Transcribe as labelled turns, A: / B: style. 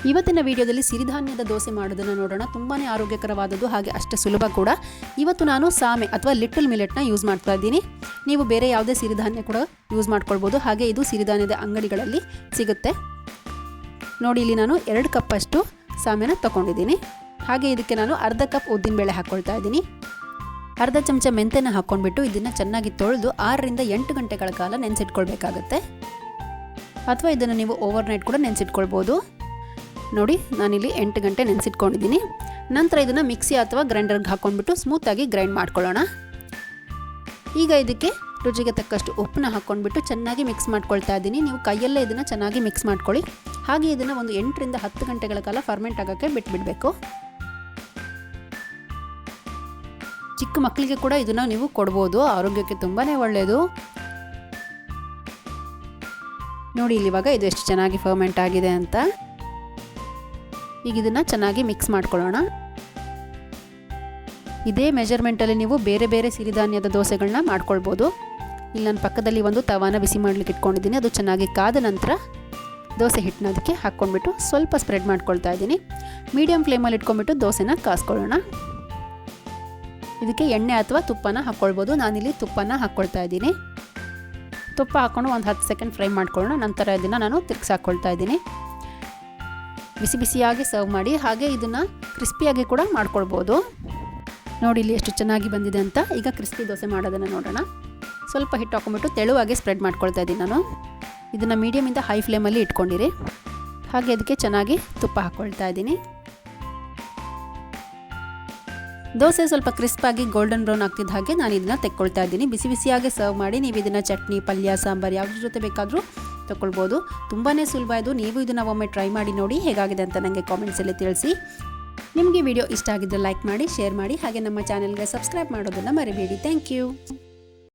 A: ಇವತ್ತಿನ ವಿಡಿಯೋದಲ್ಲಿ ಸಿರಿಧಾನ್ಯದ ದೋಸೆ ಮಾಡೋದನ್ನು ನೋಡೋಣ. ತುಂಬಾ ಆರೋಗ್ಯಕರವಾದದ್ದು, ಹಾಗೆ ಅಷ್ಟೇ ಸುಲಭ ಕೂಡ. ಇವತ್ತು ನಾನು ಸಾಮೆ ಅಥವಾ ಲಿಟಲ್ ಮಿಲೆಟ್ನ ಯೂಸ್ ಮಾಡ್ತಾ ಇದ್ದೀನಿ. ನೀವು ಬೇರೆ ಯಾವುದೇ ಸಿರಿಧಾನ್ಯ ಕೂಡ ಯೂಸ್ ಮಾಡ್ಕೊಳ್ಬೋದು. ಹಾಗೆ ಇದು ಸಿರಿಧಾನ್ಯದ ಅಂಗಡಿಗಳಲ್ಲಿ ಸಿಗುತ್ತೆ. ನೋಡಿ, ಇಲ್ಲಿ ನಾನು 2 ಕಪ್ಪಷ್ಟು ಸಾಮೆನ ತೊಗೊಂಡಿದ್ದೀನಿ. ಹಾಗೆ ಇದಕ್ಕೆ ನಾನು ಅರ್ಧ ಕಪ್ ಉದ್ದಿನಬೇಳೆ ಹಾಕ್ಕೊಳ್ತಾ ಇದ್ದೀನಿ. ಅರ್ಧ ಚಮಚ ಮೆಂತೆನ ಹಾಕ್ಕೊಂಡ್ಬಿಟ್ಟು ಇದನ್ನು ಚೆನ್ನಾಗಿ ತೊಳೆದು 6 ರಿಂದ 8 ಗಂಟೆಗಳ ಕಾಲ ನೆನೆಸಿಟ್ಕೊಳ್ಬೇಕಾಗತ್ತೆ. ಅಥವಾ ಇದನ್ನು ನೀವು ಓವರ್ನೈಟ್ ಕೂಡ ನೆನೆಸಿಟ್ಕೊಳ್ಬೋದು. ನೋಡಿ, ನಾನಿಲ್ಲಿ 8 ಗಂಟೆ ನೆನೆಸಿಟ್ಕೊಂಡಿದ್ದೀನಿ. ನಂತರ ಇದನ್ನು ಮಿಕ್ಸಿ ಅಥವಾ ಗ್ರೈಂಡರ್ಗೆ ಹಾಕ್ಕೊಂಡ್ಬಿಟ್ಟು ಸ್ಮೂತಾಗಿ ಗ್ರೈಂಡ್ ಮಾಡ್ಕೊಳ್ಳೋಣ. ಈಗ ಇದಕ್ಕೆ ರುಚಿಗೆ ತಕ್ಕಷ್ಟು ಉಪ್ಪನ್ನ ಹಾಕ್ಕೊಂಡ್ಬಿಟ್ಟು ಚೆನ್ನಾಗಿ ಮಿಕ್ಸ್ ಮಾಡ್ಕೊಳ್ತಾ ಇದ್ದೀನಿ. ನೀವು ಕೈಯಲ್ಲೇ ಇದನ್ನು ಚೆನ್ನಾಗಿ ಮಿಕ್ಸ್ ಮಾಡ್ಕೊಳ್ಳಿ. ಹಾಗೆ ಇದನ್ನು ಒಂದು 8 ರಿಂದ 10 ಗಂಟೆಗಳ ಕಾಲ ಫರ್ಮೆಂಟ್ ಆಗೋಕ್ಕೆ ಬಿಟ್ಬಿಡಬೇಕು. ಚಿಕ್ಕ ಮಕ್ಕಳಿಗೆ ಕೂಡ ಇದನ್ನು ನೀವು ಕೊಡ್ಬೋದು, ಆರೋಗ್ಯಕ್ಕೆ ತುಂಬಾ ಒಳ್ಳೆಯದು. ನೋಡಿ ಇಲ್ಲಿ ಇವಾಗ ಇದು ಎಷ್ಟು ಚೆನ್ನಾಗಿ ಫರ್ಮೆಂಟ್ ಆಗಿದೆ ಅಂತ. ಈಗ ಇದನ್ನು ಚೆನ್ನಾಗಿ ಮಿಕ್ಸ್ ಮಾಡ್ಕೊಳ್ಳೋಣ. ಇದೇ ಮೆಜರ್ಮೆಂಟಲ್ಲಿ ನೀವು ಬೇರೆ ಬೇರೆ ಸಿರಿಧಾನ್ಯದ ದೋಸೆಗಳನ್ನ ಮಾಡ್ಕೊಳ್ಬೋದು. ಇಲ್ಲಿ ನಾನು ಪಕ್ಕದಲ್ಲಿ ಒಂದು ತವಾನ ಬಿಸಿ ಮಾಡಲಿಕ್ಕೆ ಇಟ್ಕೊಂಡಿದ್ದೀನಿ. ಅದು ಚೆನ್ನಾಗಿ ಕಾದ ನಂತರ ದೋಸೆ ಹಿಟ್ಟನ್ನ ಅದಕ್ಕೆ ಹಾಕ್ಕೊಂಡ್ಬಿಟ್ಟು ಸ್ವಲ್ಪ ಸ್ಪ್ರೆಡ್ ಮಾಡ್ಕೊಳ್ತಾ ಇದ್ದೀನಿ. ಮೀಡಿಯಮ್ ಫ್ಲೇಮಲ್ಲಿ ಇಟ್ಕೊಂಡ್ಬಿಟ್ಟು ದೋಸೆನ ಕಾಸ್ಕೊಳ್ಳೋಣ. ಇದಕ್ಕೆ ಎಣ್ಣೆ ಅಥವಾ ತುಪ್ಪನ ಹಾಕ್ಕೊಳ್ಬೋದು. ನಾನಿಲ್ಲಿ ತುಪ್ಪನ ಹಾಕ್ಕೊಳ್ತಾ ಇದ್ದೀನಿ. ತುಪ್ಪ ಹಾಕ್ಕೊಂಡು ಒಂದು 10 ಸೆಕೆಂಡ್ ಫ್ರೈ ಮಾಡ್ಕೊಳ್ಳೋಣ. ನಂತರ ಇದನ್ನು ನಾನು ತಿರ್ಗಿಸಿ ಹಾಕ್ಕೊಳ್ತಾ ಇದ್ದೀನಿ. ಬಿಸಿ ಬಿಸಿಯಾಗಿ ಸರ್ವ್ ಮಾಡಿ. ಹಾಗೆ ಇದನ್ನು ಕ್ರಿಸ್ಪಿಯಾಗಿ ಕೂಡ ಮಾಡ್ಕೊಳ್ಬೋದು. ನೋಡಿ ಇಲ್ಲಿ ಎಷ್ಟು ಚೆನ್ನಾಗಿ ಬಂದಿದೆ ಅಂತ. ಈಗ ಕ್ರಿಸ್ಪಿ ದೋಸೆ ಮಾಡೋದನ್ನು ನೋಡೋಣ. ಸ್ವಲ್ಪ ಹಿಟ್ಟು ಹಾಕ್ಕೊಂಡ್ಬಿಟ್ಟು ತೆಳುವಾಗಿ ಸ್ಪ್ರೆಡ್ ಮಾಡ್ಕೊಳ್ತಾ ಇದ್ದೀನಿ ನಾನು. ಇದನ್ನು ಮೀಡಿಯಮಿಂದ ಹೈ ಫ್ಲೇಮಲ್ಲಿ ಇಟ್ಕೊಂಡಿರಿ. ಹಾಗೆ ಅದಕ್ಕೆ ಚೆನ್ನಾಗಿ ತುಪ್ಪ ಹಾಕ್ಕೊಳ್ತಾ ಇದ್ದೀನಿ. ದೋಸೆ ಸ್ವಲ್ಪ ಕ್ರಿಸ್ಪಾಗಿ ಗೋಲ್ಡನ್ ಬ್ರೌನ್ ಆಗ್ತಿದ್ದ ಹಾಗೆ ನಾನು ಇದನ್ನು ತೆಕ್ಕೊಳ್ತಾ ಇದ್ದೀನಿ. ಬಿಸಿ ಬಿಸಿಯಾಗಿ ಸರ್ವ್ ಮಾಡಿ. ನೀವು ಇದನ್ನು ಚಟ್ನಿ, ಪಲ್ಯ, ಸಾಂಬಾರು ಯಾವುದ್ರ ಜೊತೆ ಬೇಕಾದರೂ ತಗೊಳ್ಬೋದು. ತುಂಬಾ ಸುಲಭ ಇದು. ನೀವು ಇದನ್ನು ಒಮ್ಮೆ ಟ್ರೈ ಮಾಡಿ ನೋಡಿ ಹೇಗಾಗಿದೆ ಅಂತ ನನಗೆ ಕಾಮೆಂಟ್ಸಲ್ಲಿ ತಿಳಿಸಿ. ನಿಮಗೆ ವಿಡಿಯೋ ಇಷ್ಟ ಆಗಿದ್ದರೆ ಲೈಕ್ ಮಾಡಿ, ಶೇರ್ ಮಾಡಿ. ಹಾಗೆ ನಮ್ಮ ಚಾನೆಲ್ಗೆ ಸಬ್ಸ್ಕ್ರೈಬ್ ಮಾಡೋದನ್ನು ಮರಿಬೇಡಿ. Thank you.